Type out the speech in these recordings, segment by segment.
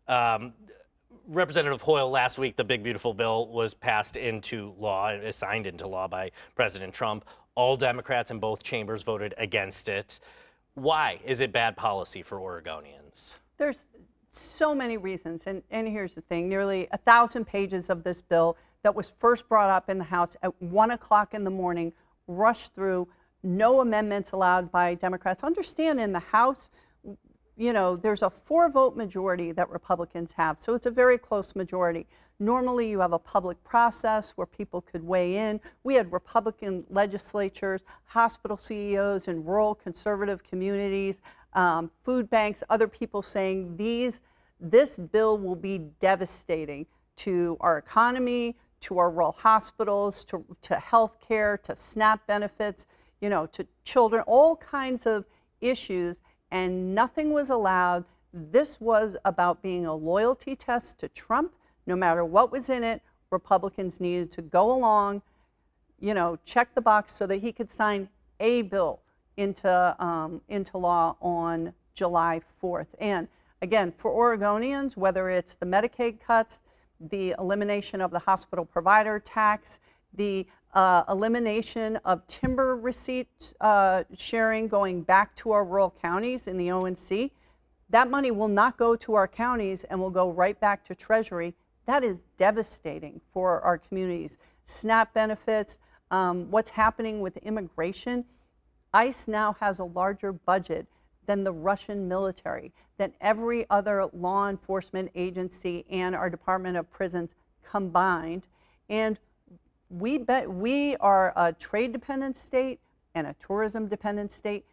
Representative Hoyle, last week, the big, beautiful bill was passed into law, signed into law by President Trump. All Democrats in both chambers voted against it. Why is it bad policy for Oregonians? There's so many reasons, and here's the thing. Nearly 1,000 pages of this bill that was first brought up in the House at 1 o'clock in the morning, rushed through, no amendments allowed by Democrats. Understand, in the House, you know, there's a 4-vote majority that Republicans have, so it's a very close majority. Normally, you have a public process where people could weigh in. We had Republican legislatures, hospital CEOs in rural conservative communities, food banks, other people saying this bill will be devastating to our economy, to our rural hospitals, to health care, to SNAP benefits, you know, to children, all kinds of issues, and nothing was allowed. This was about being a loyalty test to Trump. No matter what was in it, Republicans needed to go along, you know, check the box so that he could sign a bill into law on July 4th. And again, for Oregonians, whether it's the Medicaid cuts, the elimination of the hospital provider tax, the elimination of timber receipt sharing going back to our rural counties in the ONC, that money will not go to our counties and will go right back to Treasury. That is devastating for our communities. SNAP benefits, what's happening with immigration. ICE now has a larger budget than the Russian military, than every other law enforcement agency and our Department of Prisons combined. And we are a trade-dependent state and a tourism-dependent state.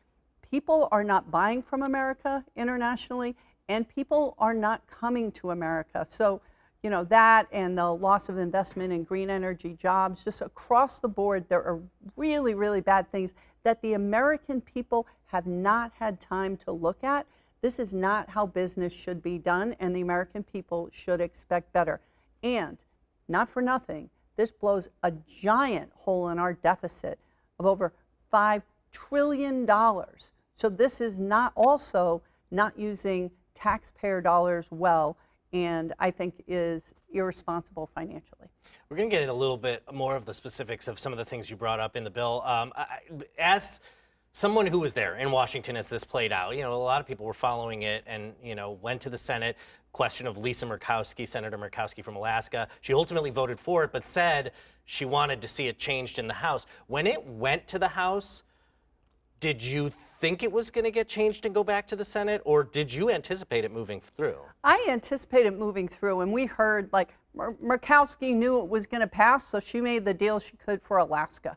People are not buying from America internationally, and people are not coming to America. So, you know, that and the loss of investment in green energy jobs, just across the board, there are really, really bad things that the American people have not had time to look at. This is not how business should be done, and the American people should expect better. And not for nothing, this blows a giant hole in our deficit of over $5 trillion. So this is not using taxpayer dollars well, and I think is irresponsible financially. We're going to get in a little bit more of the specifics of some of the things you brought up in the bill. As someone who was there in Washington as this played out, you know, a lot of people were following it and, you know, went to the Senate. Question of Lisa Murkowski, Senator Murkowski from Alaska. She ultimately voted for it, but said she wanted to see it changed in the House. When it went to the House, did you think it was going to get changed and go back to the Senate, or did you anticipate it moving through? I anticipated moving through, and we heard, like, Murkowski knew it was going to pass, so she made the deal she could for Alaska,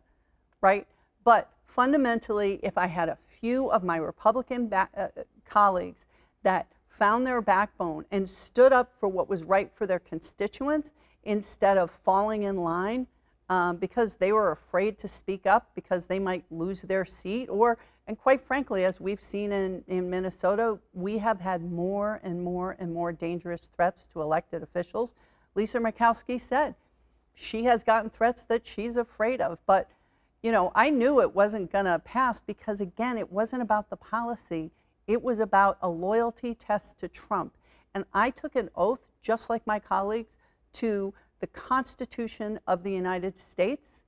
right? But fundamentally, if I had a few of my Republican colleagues that found their backbone and stood up for what was right for their constituents instead of falling in line because they were afraid to speak up because they might lose their seat, and quite frankly, as we've seen in Minnesota, we have had more and more and more dangerous threats to elected officials. Lisa Murkowski said she has gotten threats that she's afraid of, but you know, I knew it wasn't going to pass because, again, it wasn't about the policy. It was about a loyalty test to Trump. And I took an oath, just like my colleagues, to the Constitution of the United States,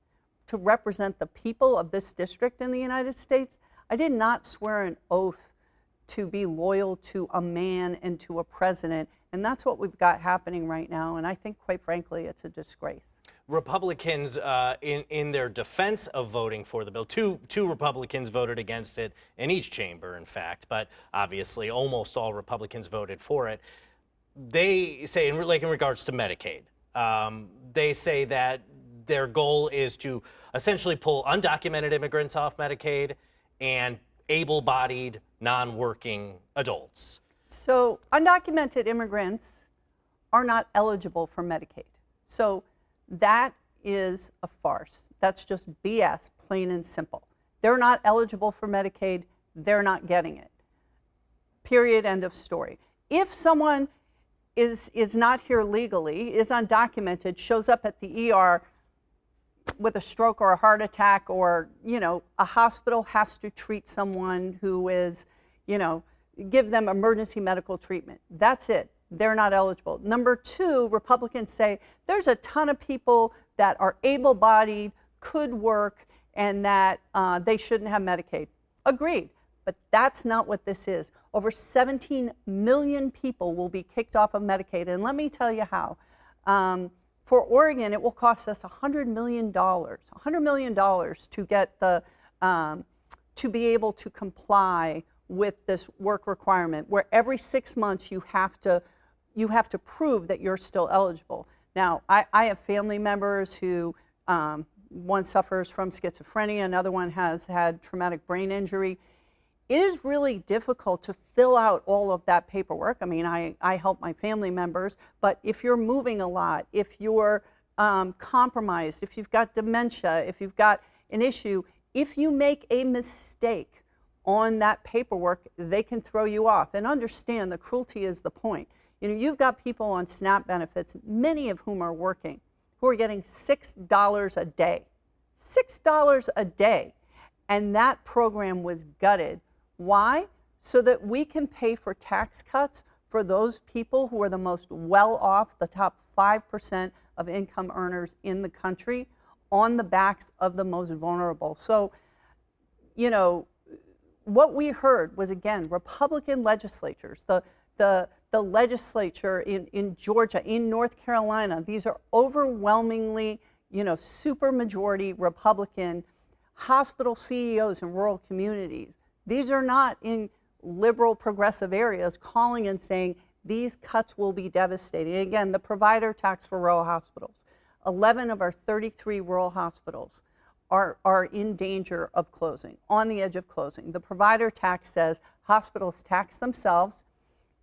to represent the people of this district in the United States. I did not swear an oath to be loyal to a man and to a president. And that's what we've got happening right now. And I think, quite frankly, it's a disgrace. Republicans, in their defense of voting for the bill, two Republicans voted against it in each chamber, in fact, but obviously almost all Republicans voted for it. They say, in regards to Medicaid, they say that their goal is to essentially pull undocumented immigrants off Medicaid and able-bodied, non-working adults. So undocumented immigrants are not eligible for Medicaid. So that is a farce. That's just BS, plain and simple. They're not eligible for Medicaid. They're not getting it. Period, end of story. If someone is not here legally, is undocumented, shows up at the ER with a stroke or a heart attack, or, you know, a hospital has to treat someone who is, you know, give them emergency medical treatment. That's it. they're not eligible. Number two, Republicans say there's a ton of people that are able-bodied, could work, and that they shouldn't have Medicaid. Agreed, but that's not what this is. Over 17 million people will be kicked off of Medicaid, and let me tell you how. For Oregon, it will cost us $100 million to get the, to be able to comply with this work requirement, where every 6 months you have to prove that you're still eligible. Now, I have family members who, one suffers from schizophrenia, another one has had traumatic brain injury. It is really difficult to fill out all of that paperwork. I mean, I help my family members, but if you're moving a lot, if you're compromised, if you've got dementia, if you've got an issue, if you make a mistake on that paperwork, they can throw you off. And understand, the cruelty is the point. You know, you've got people on SNAP benefits, many of whom are working, who are getting $6 a day. $6 a day. And that program was gutted. Why? So that we can pay for tax cuts for those people who are the most well off, the top 5% of income earners in the country, on the backs of the most vulnerable. So, you know, what we heard was, again, Republican legislatures, the legislature in Georgia, in North Carolina, these are overwhelmingly, you know, supermajority Republican hospital CEOs in rural communities. These are not in liberal progressive areas calling and saying these cuts will be devastating. Again, the provider tax for rural hospitals. 11 of our 33 rural hospitals are in danger of closing, on the edge of closing. The provider tax says hospitals tax themselves,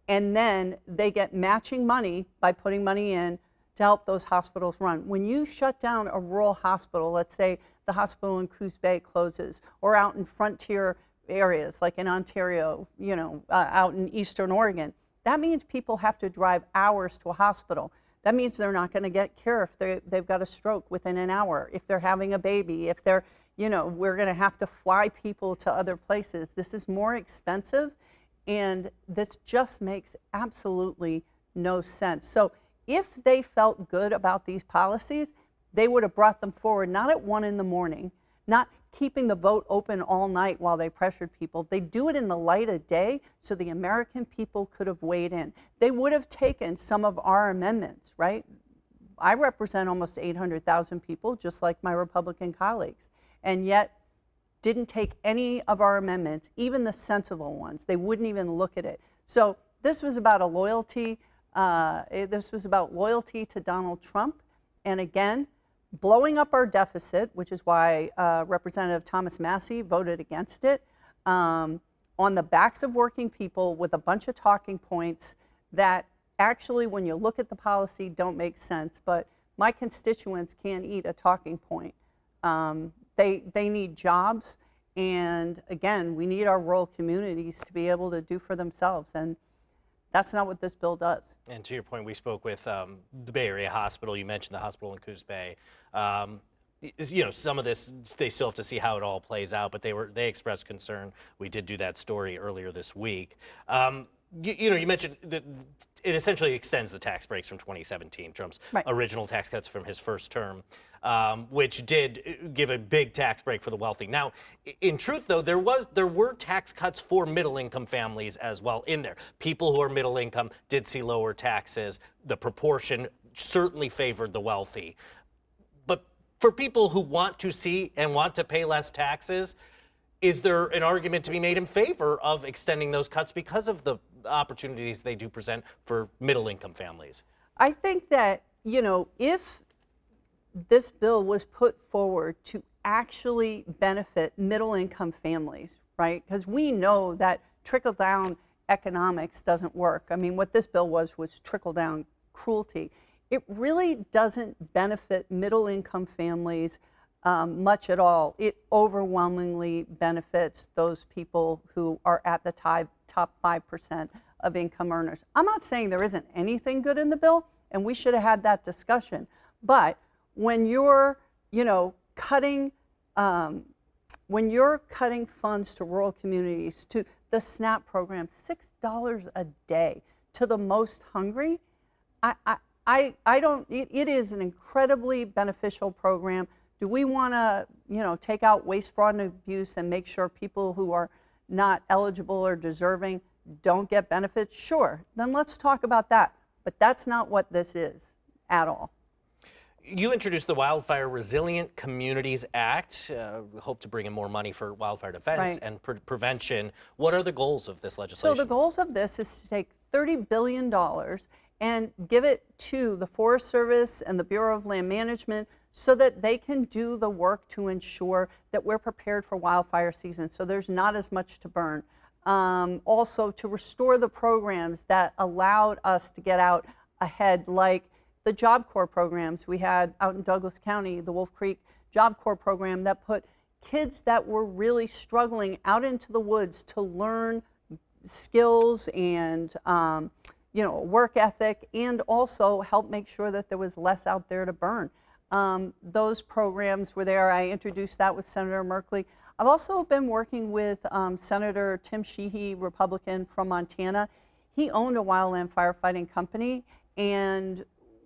and then they get matching money by putting money in to help those hospitals run. When you shut down a rural hospital, let's say the hospital in Coos Bay closes, or out in frontier areas like in Ontario, you know, out in Eastern Oregon, that means people have to drive hours to a hospital. That means they're not going to get care if they've got a stroke within an hour, if they're having a baby, if they're, you know, we're going to have to fly people to other places. This is more expensive, and this just makes absolutely no sense. So if they felt good about these policies, they would have brought them forward, not at 1 in the morning, not keeping the vote open all night while they pressured people. They do it in the light of day so the American people could have weighed in. They would have taken some of our amendments, right? I represent almost 800,000 people, just like my Republican colleagues, and yet didn't take any of our amendments, even the sensible ones. They wouldn't even look at it. So this was about a loyalty. This was about loyalty to Donald Trump, and again, blowing up our deficit, which is why Representative Thomas Massie voted against it, on the backs of working people with a bunch of talking points that actually, when you look at the policy, don't make sense. But my constituents can't eat a talking point. They need jobs, and again, we need our rural communities to be able to do for themselves. And that's not what this bill does. And to your point, we spoke with the Bay Area Hospital. You mentioned the hospital in Coos Bay. You know, some of this, they still have to see how it all plays out, but they expressed concern. We did do that story earlier this week. You know, you mentioned that it essentially extends the tax breaks from 2017, Trump's original tax cuts from his first term, which did give a big tax break for the wealthy. Now, in truth, though, there were tax cuts for middle-income families as well in there. People who are middle-income did see lower taxes. The proportion certainly favored the wealthy. But for people who want to see and want to pay less taxes, is there an argument to be made in favor of extending those cuts because of the opportunities they do present for middle-income families? I think that, you know, if this bill was put forward to actually benefit middle-income families, right? Because we know that trickle-down economics doesn't work. I mean, what this bill was trickle-down cruelty. It really doesn't benefit middle-income families much at all. It overwhelmingly benefits those people who are at the top 5% of income earners. I'm not saying there isn't anything good in the bill, and we should have had that discussion. But when you're, you know, cutting funds to rural communities, to the SNAP program, $6 a day, to the most hungry, I don't, it is an incredibly beneficial program. Do we want to, take out waste, fraud, and abuse and make sure people who are not eligible or deserving don't get benefits? Sure, then let's talk about that. But that's not what this is at all. You introduced the Wildfire Resilient Communities Act. Hope to bring in more money for wildfire defense and prevention. What are the goals of this legislation? So the goals of this is to take $30 billion and give it to the Forest Service and the Bureau of Land Management so that they can do the work to ensure that we're prepared for wildfire season, so there's not as much to burn. Also to restore the programs that allowed us to get out ahead, like the Job Corps programs we had out in Douglas County, the Wolf Creek Job Corps program that put kids that were really struggling out into the woods to learn skills and work ethic, and also help make sure that there was less out there to burn. Those programs were there. I introduced that with Senator Merkley. I've also been working with Senator Tim Sheehy, Republican from Montana. He owned a wildland firefighting company, and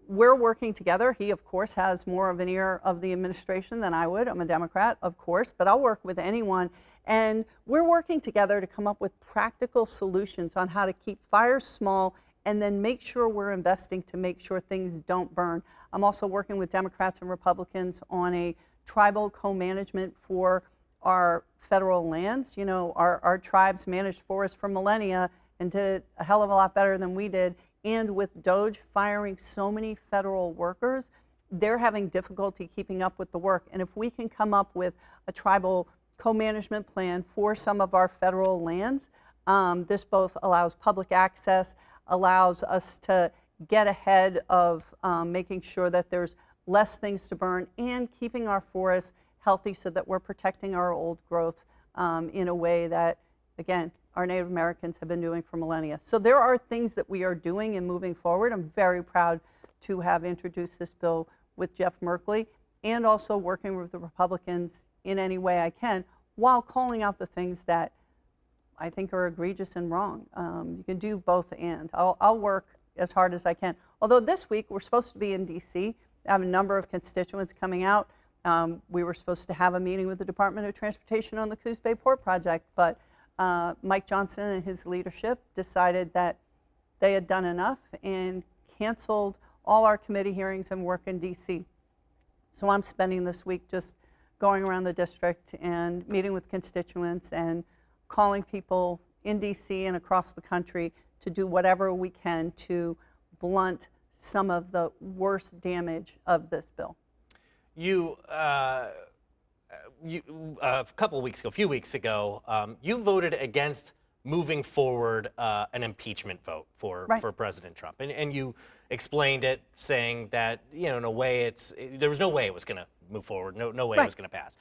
we're working together. He, of course, has more of an ear of the administration than I would. I'm a Democrat, of course, but I'll work with anyone. And we're working together to come up with practical solutions on how to keep fires small and then make sure we're investing to make sure things don't burn. I'm also working with Democrats and Republicans on a tribal co-management for our federal lands. Our tribes managed forests for millennia and did a hell of a lot better than we did. And with DOJ firing so many federal workers, they're having difficulty keeping up with the work. And if we can come up with a tribal co-management plan for some of our federal lands, this both allows public access, allows us to get ahead of making sure that there's less things to burn and keeping our forests healthy so that we're protecting our old growth in a way that, again, our Native Americans have been doing for millennia. So there are things that we are doing and moving forward. I'm very proud to have introduced this bill with Jeff Merkley and also working with the Republicans in any way I can while calling out the things that I think are egregious and wrong. You can do both and. I'll work as hard as I can. Although this week we're supposed to be in DC. I have a number of constituents coming out. We were supposed to have a meeting with the Department of Transportation on the Coos Bay Port project, but Mike Johnson and his leadership decided that they had done enough and canceled all our committee hearings and work in DC. So I'm spending this week just going around the district and meeting with constituents and calling people in DC and across the country to do whatever we can to blunt some of the worst damage of this bill. A few weeks ago, you voted against moving forward an impeachment vote for President Trump, and you explained it, saying that in a way there was no way it was going to move forward, no way it was going to pass.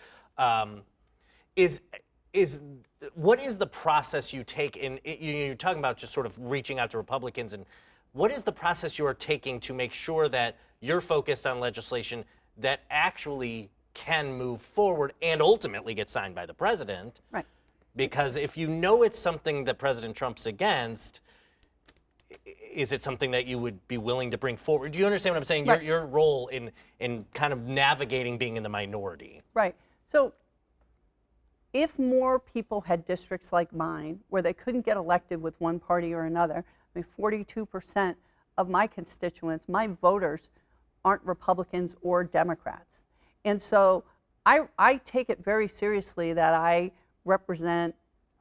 What is the process you take in? You're talking about just sort of reaching out to Republicans, and what is the process you are taking to make sure that you're focused on legislation that actually can move forward and ultimately get signed by the president? Right. Because if you know it's something that President Trump's against, is it something that you would be willing to bring forward? Do you understand what I'm saying? Right. Your role in kind of navigating being in the minority. Right. So if more people had districts like mine where they couldn't get elected with one party or another, 42% of my constituents, my voters, aren't Republicans or Democrats. And so I take it very seriously that I represent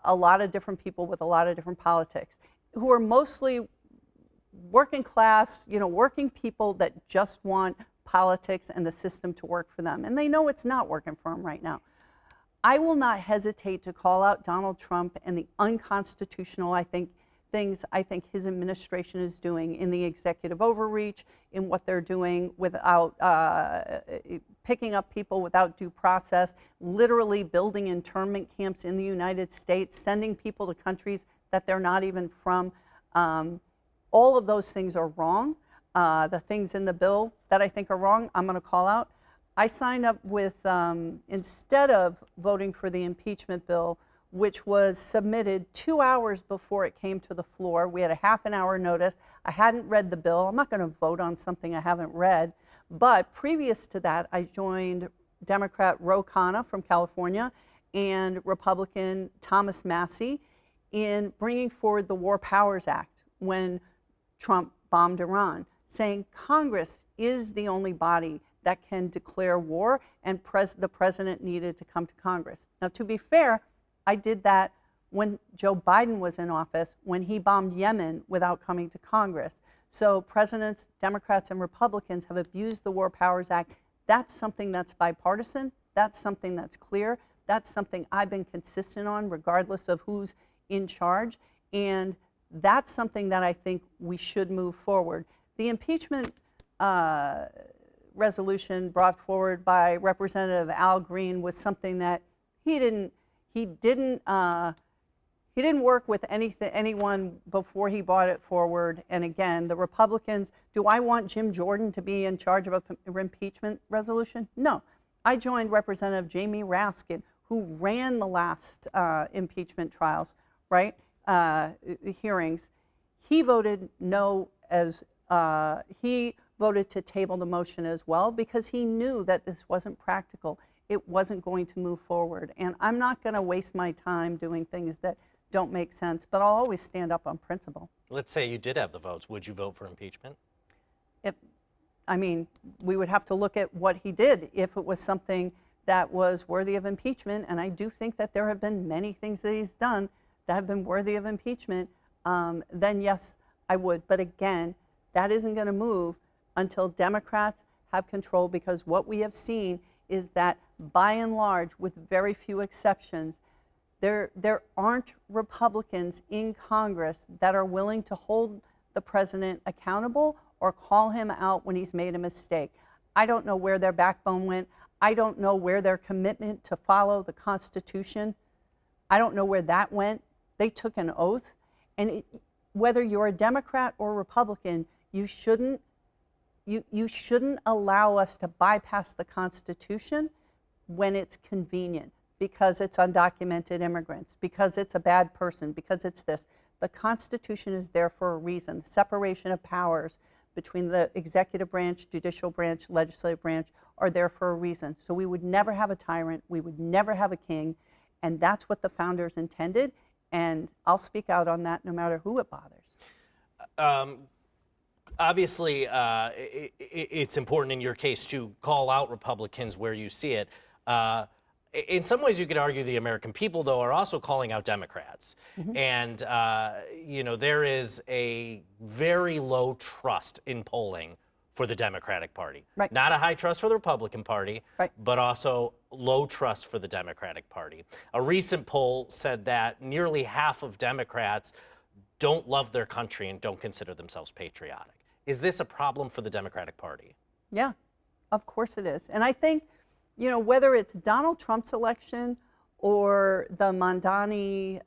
a lot of different people with a lot of different politics who are mostly working class, working people that just want politics and the system to work for them. And they know it's not working for them right now. I will not hesitate to call out Donald Trump and the unconstitutional, things his administration is doing in the executive overreach, in what they're doing without picking up people without due process, literally building internment camps in the United States, sending people to countries that they're not even from. All of those things are wrong. The things in the bill that I think are wrong, I'm going to call out. I signed up with, instead of voting for the impeachment bill, which was submitted 2 hours before it came to the floor. We had a half an hour notice. I hadn't read the bill. I'm not going to vote on something I haven't read. But previous to that, I joined Democrat Ro Khanna from California and Republican Thomas Massie in bringing forward the War Powers Act when Trump bombed Iran, saying Congress is the only body that can declare war, and the president needed to come to Congress. Now, to be fair, I did that when Joe Biden was in office, when he bombed Yemen without coming to Congress. So presidents, Democrats and Republicans have abused the War Powers Act. That's something that's bipartisan. That's something that's clear. That's something I've been consistent on, regardless of who's in charge. And that's something that I think we should move forward. The impeachment resolution brought forward by Representative Al Green was something that he didn't work with anyone before he brought it forward. And again, the Republicans, do I want Jim Jordan to be in charge of an impeachment resolution? No. I joined Representative Jamie Raskin, who ran the last impeachment trials, right? Hearings. He voted no he voted to table the motion as well because he knew that this wasn't practical. It wasn't going to move forward. And I'm not going to waste my time doing things that don't make sense, but I'll always stand up on principle. Let's say you did have the votes. Would you vote for impeachment? We would have to look at what he did. If it was something that was worthy of impeachment, and I do think that there have been many things that he's done that have been worthy of impeachment, then yes, I would. But again, that isn't going to move until Democrats have control, because what we have seen is that by and large, with very few exceptions, there aren't Republicans in Congress that are willing to hold the president accountable or call him out when he's made a mistake. I don't know where their backbone went. I don't know where their commitment to follow the Constitution, I don't know where that went. They took an oath. And whether you're a Democrat or Republican, you shouldn't allow us to bypass the Constitution when it's convenient, because it's undocumented immigrants, because it's a bad person, because it's this. The Constitution is there for a reason. The separation of powers between the executive branch, judicial branch, legislative branch are there for a reason. So we would never have a tyrant, we would never have a king, and that's what the founders intended, and I'll speak out on that no matter who it bothers. Obviously, it's important in your case to call out Republicans where you see it. In some ways, you could argue the American people, though, are also calling out Democrats. Mm-hmm. And, there is a very low trust in polling for the Democratic Party. Right. Not a high trust for the Republican Party, right, but also low trust for the Democratic Party. A recent poll said that nearly half of Democrats don't love their country and don't consider themselves patriotic. Is this a problem for the Democratic Party? Yeah, of course it is. And I think, whether it's Donald Trump's election or the Mondani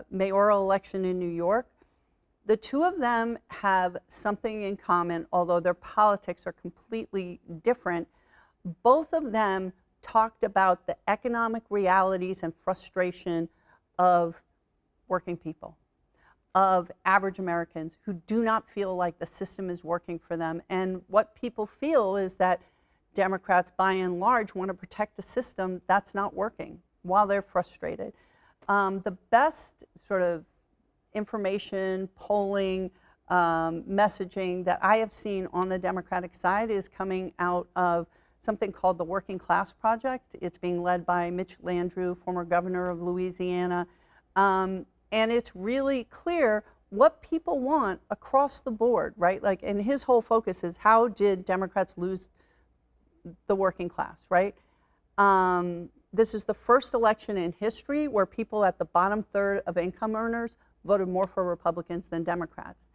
mayoral election in New York, the two of them have something in common, although their politics are completely different. Both of them talked about the economic realities and frustration of working people, of average Americans who do not feel like the system is working for them. And what people feel is that Democrats, by and large, want to protect a system that's not working while they're frustrated. The best sort of information, polling, messaging that I have seen on the Democratic side is coming out of something called the Working Class Project. It's being led by Mitch Landrieu, former governor of Louisiana. And it's really clear what people want across the board, right? And his whole focus is, how did Democrats lose the working class, right? This is the first election in history where people at the bottom third of income earners voted more for Republicans than Democrats.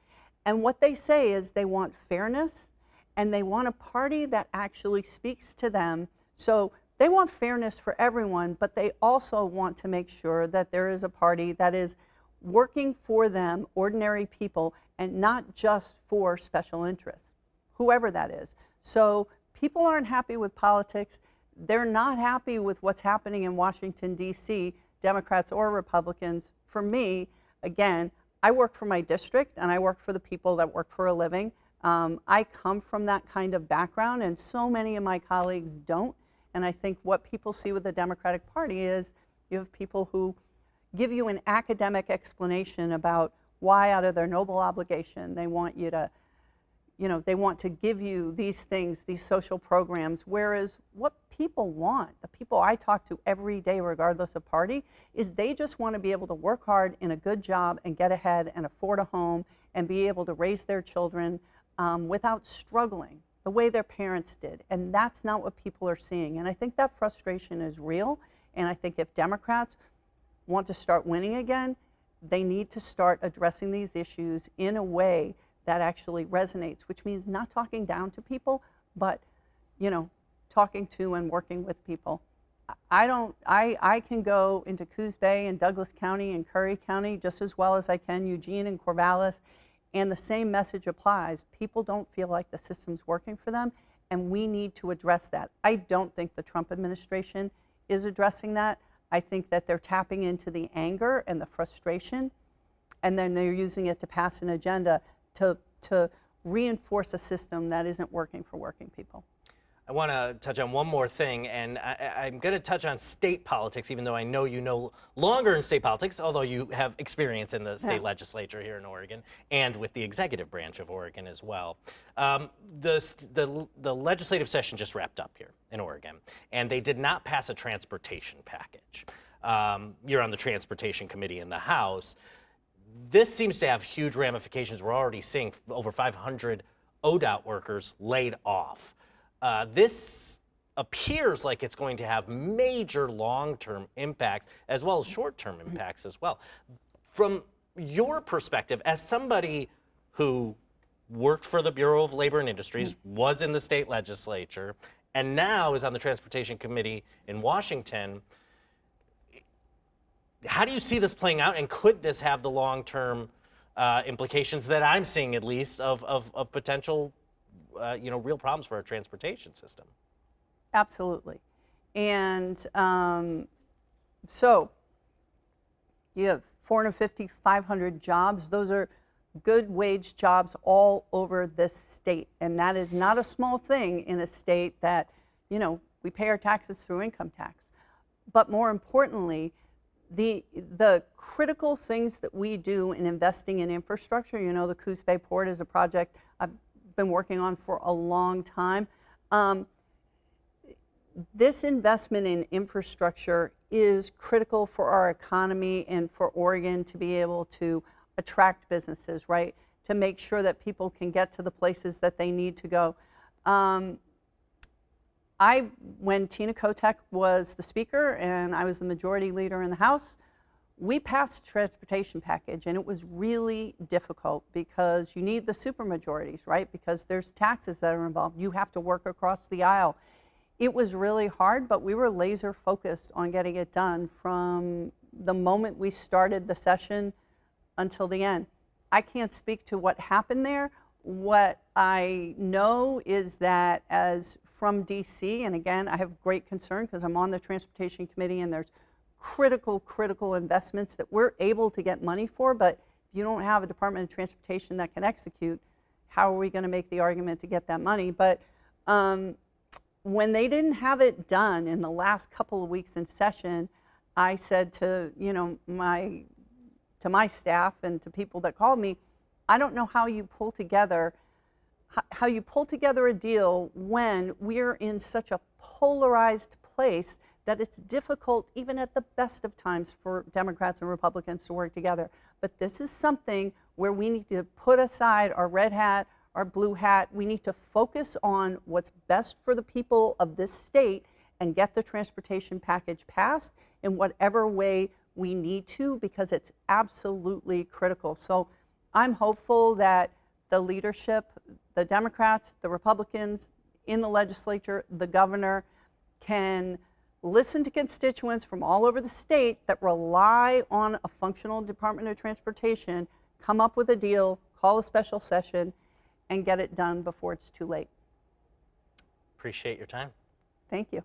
And what they say is they want fairness, and they want a party that actually speaks to them. So they want fairness for everyone, but they also want to make sure that there is a party that is working for them, ordinary people, and not just for special interests, whoever that is. So people aren't happy with politics. They're not happy with what's happening in Washington, D.C. Democrats or Republicans. For me, again, I work for my district and I work for the people that work for a living. I come from that kind of background, and so many of my colleagues don't. And I think what people see with the Democratic Party is you have people who give you an academic explanation about why, out of their noble obligation, they want you to, they want to give you these things, these social programs, whereas what people want, the people I talk to every day, regardless of party, is they just want to be able to work hard in a good job and get ahead and afford a home and be able to raise their children without struggling the way their parents did. And that's not what people are seeing. And I think that frustration is real. And I think if Democrats want to start winning again, they need to start addressing these issues in a way that actually resonates, which means not talking down to people, but talking to and working with people. I can go into Coos Bay and Douglas County and Curry County just as well as I can Eugene and Corvallis, and the same message applies. People don't feel like the system's working for them, and we need to address that. I don't think the Trump administration is addressing that. I think that they're tapping into the anger and the frustration, and then they're using it to pass an agenda to reinforce a system that isn't working for working people. I want to touch on one more thing, and I'm going to touch on state politics, even though I know you no longer in state politics, although you have experience in the state legislature here in Oregon and with the executive branch of Oregon as well. The legislative session just wrapped up here in Oregon, and they did not pass a transportation package. You're on the transportation committee in the House. This seems to have huge ramifications. We're already seeing over 500 ODOT workers laid off. This appears like it's going to have major long-term impacts as well as short-term impacts as well. From your perspective, as somebody who worked for the Bureau of Labor and Industries, was in the state legislature, and now is on the Transportation Committee in Washington, how do you see this playing out, and could this have the long-term implications that I'm seeing, at least, of potential real problems for our transportation system? Absolutely. And so you have 450, 500 jobs. Those are good wage jobs all over this state. And that is not a small thing in a state that, we pay our taxes through income tax. But more importantly, the critical things that we do in investing in infrastructure, the Coos Bay Port is a project I've been working on for a long time. This investment in infrastructure is critical for our economy and for Oregon to be able to attract businesses, right? To make sure that people can get to the places that they need to go. When Tina Kotek was the speaker and I was the majority leader in the House, we passed a transportation package, and it was really difficult because you need the supermajorities, right? Because there's taxes that are involved. You have to work across the aisle. It was really hard, but we were laser focused on getting it done from the moment we started the session until the end. I can't speak to what happened there. What I know is that as from DC, and again, I have great concern because I'm on the Transportation Committee and there's critical investments that we're able to get money for, but if you don't have a Department of Transportation that can execute, how are we going to make the argument to get that money? But when they didn't have it done in the last couple of weeks in session, I said to my staff and to people that called me, I don't know how you pull together a deal when we're in such a polarized place that it's difficult, even at the best of times, for Democrats and Republicans to work together. But this is something where we need to put aside our red hat, our blue hat. We need to focus on what's best for the people of this state and get the transportation package passed in whatever way we need to, because it's absolutely critical. So I'm hopeful that the leadership, the Democrats, the Republicans in the legislature, the governor, can listen to constituents from all over the state that rely on a functional Department of Transportation, come up with a deal, call a special session, and get it done before it's too late. Appreciate your time. Thank you.